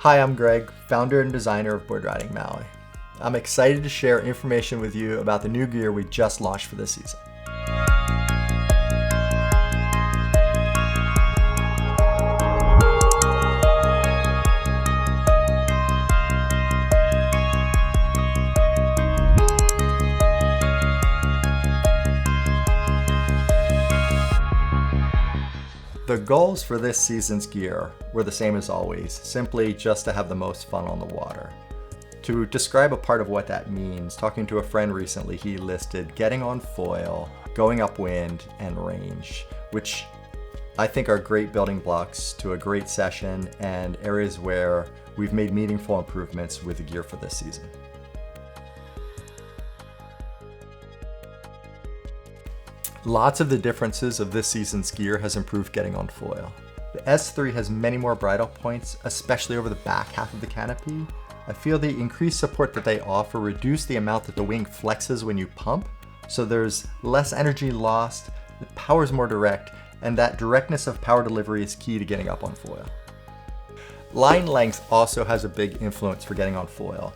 Hi, I'm Greg, founder and designer of Board Riding Maui. I'm excited to share information with you about the new gear we just launched for this season. The goals for this season's gear were the same as always, simply just to have the most fun on the water. To describe a part of what that means, talking to a friend recently, he listed getting on foil, going upwind, and range, which I think are great building blocks to a great session and areas where we've made meaningful improvements with the gear for this season. Lots of the differences of this season's gear has improved getting on foil. The S3 has many more bridle points, especially over the back half of the canopy. I feel the increased support that they offer reduce the amount that the wing flexes when you pump, so there's less energy lost, the power is more direct, and that directness of power delivery is key to getting up on foil. Line length also has a big influence for getting on foil.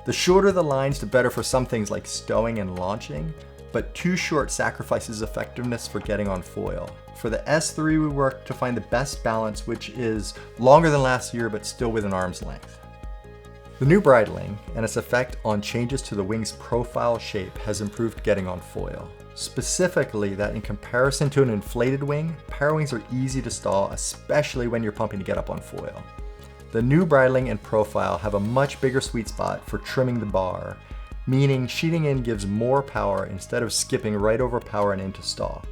The shorter the lines, the better for some things like stowing and launching, but too short sacrifices effectiveness for getting on foil. For the S3, we worked to find the best balance, which is longer than last year, but still within arm's length. The new bridling and its effect on changes to the wing's profile shape has improved getting on foil. Specifically, that in comparison to an inflated wing, Parawings are easy to stall, especially when you're pumping to get up on foil. The new bridling and profile have a much bigger sweet spot for trimming the bar, meaning sheeting in gives more power instead of skipping right over power and into stall.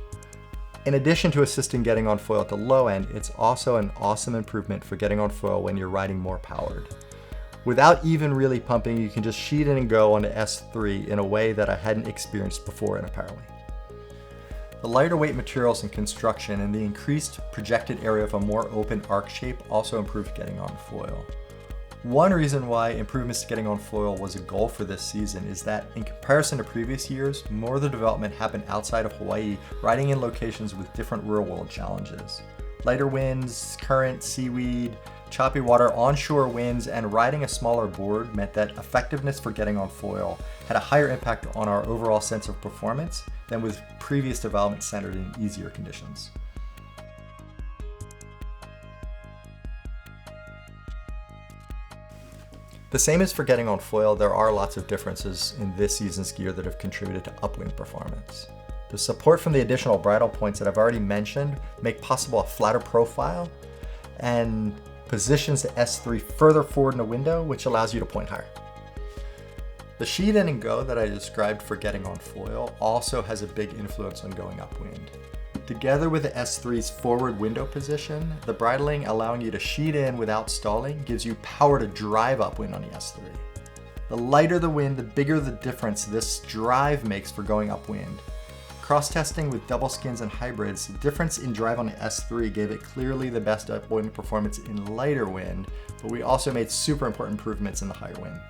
In addition to assisting getting on foil at the low end, it's also an awesome improvement for getting on foil when you're riding more powered. Without even really pumping, you can just sheet in and go on the S3 in a way that I hadn't experienced before in a Parawing. The lighter weight materials and construction and the increased projected area of a more open arc shape also improved getting on foil. One reason why improvements to getting on foil was a goal for this season is that in comparison to previous years, more of the development happened outside of Hawaii, riding in locations with different real world challenges. Lighter winds, current, seaweed, choppy water, onshore winds, and riding a smaller board meant that effectiveness for getting on foil had a higher impact on our overall sense of performance than with previous development centered in easier conditions. The same as for getting on foil, there are lots of differences in this season's gear that have contributed to upwind performance. The support from the additional bridle points that I've already mentioned make possible a flatter profile and positions the S3 further forward in the window, which allows you to point higher. The sheet in and go that I described for getting on foil also has a big influence on going upwind. Together with the S3's forward window position, the bridling allowing you to sheet in without stalling gives you power to drive upwind on the S3. The lighter the wind, the bigger the difference this drive makes for going upwind. Cross-testing with double skins and hybrids, the difference in drive on the S3 gave it clearly the best upwind performance in lighter wind, but we also made super important improvements in the higher wind.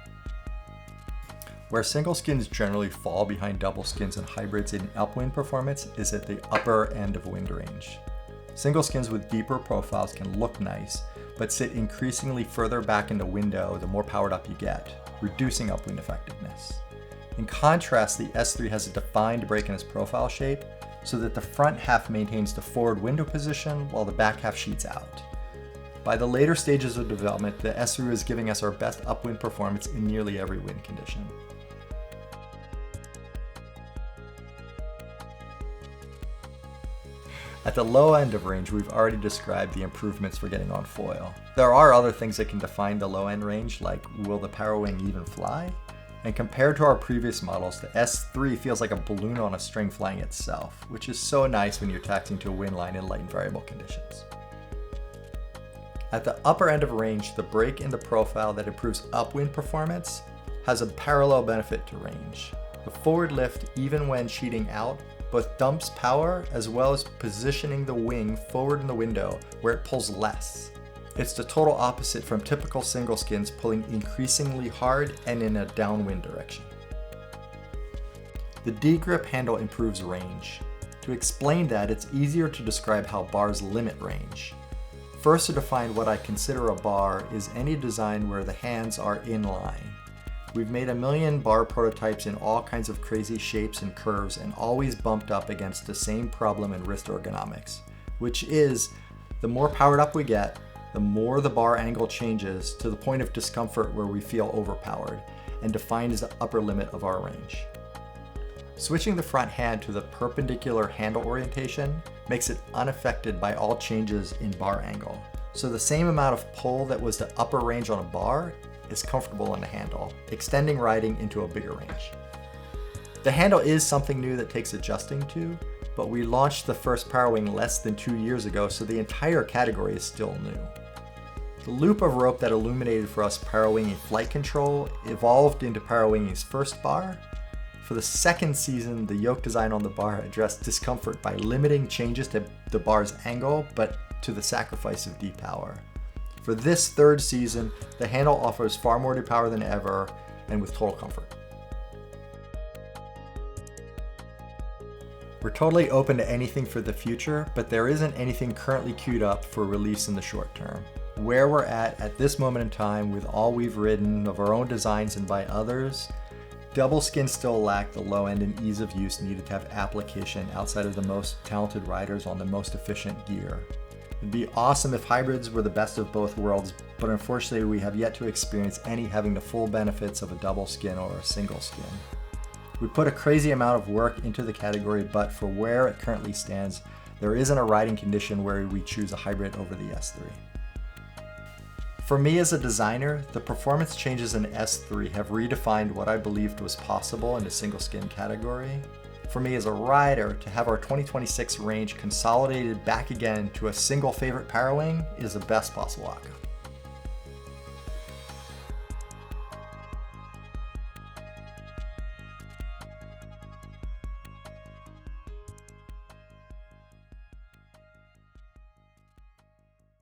Where single skins generally fall behind double skins and hybrids in upwind performance is at the upper end of wind range. Single skins with deeper profiles can look nice, but sit increasingly further back in the window the more powered up you get, reducing upwind effectiveness. In contrast, the S3 has a defined break in its profile shape so that the front half maintains the forward window position while the back half sheets out. By the later stages of development, the S3 is giving us our best upwind performance in nearly every wind condition. At the low end of range, we've already described the improvements for getting on foil. There are other things that can define the low end range, like will the Parawing even fly? And compared to our previous models, the S3 feels like a balloon on a string flying itself, which is so nice when you're taxiing to a wind line in light and variable conditions. At the upper end of range, the break in the profile that improves upwind performance has a parallel benefit to range. The forward lift, even when sheeting out, both dumps power as well as positioning the wing forward in the window where it pulls less. It's the total opposite from typical single skins pulling increasingly hard and in a downwind direction. The D-grip handle improves range. To explain that, it's easier to describe how bars limit range. First, to define what I consider a bar is any design where the hands are in line. We've made a million bar prototypes in all kinds of crazy shapes and curves and always bumped up against the same problem in wrist ergonomics, which is the more powered up we get, the more the bar angle changes to the point of discomfort where we feel overpowered and defines the upper limit of our range. Switching the front hand to the perpendicular handle orientation makes it unaffected by all changes in bar angle. So the same amount of pull that was the upper range on a bar is comfortable in the handle, extending riding into a bigger range. The handle is something new that takes adjusting to, but we launched the first Parawing less than 2 years ago, so the entire category is still new. The loop of rope that illuminated for us Parawing flight control evolved into Parawing's first bar. For the second season, the yoke design on the bar addressed discomfort by limiting changes to the bar's angle, but to the sacrifice of D-power. For this third season, the handle offers far more D-power than ever, and with total comfort. We're totally open to anything for the future, but there isn't anything currently queued up for release in the short term. Where we're at this moment in time, with all we've ridden of our own designs and by others, double skins still lack the low end and ease of use needed to have application outside of the most talented riders on the most efficient gear. It'd be awesome if hybrids were the best of both worlds, but unfortunately we have yet to experience any having the full benefits of a double skin or a single skin. We put a crazy amount of work into the category, but for where it currently stands, there isn't a riding condition where we choose a hybrid over the S3. For me as a designer, the performance changes in S3 have redefined what I believed was possible in the single skin category. For me as a rider, to have our 2026 range consolidated back again to a single favorite Parawing is the best possible outcome.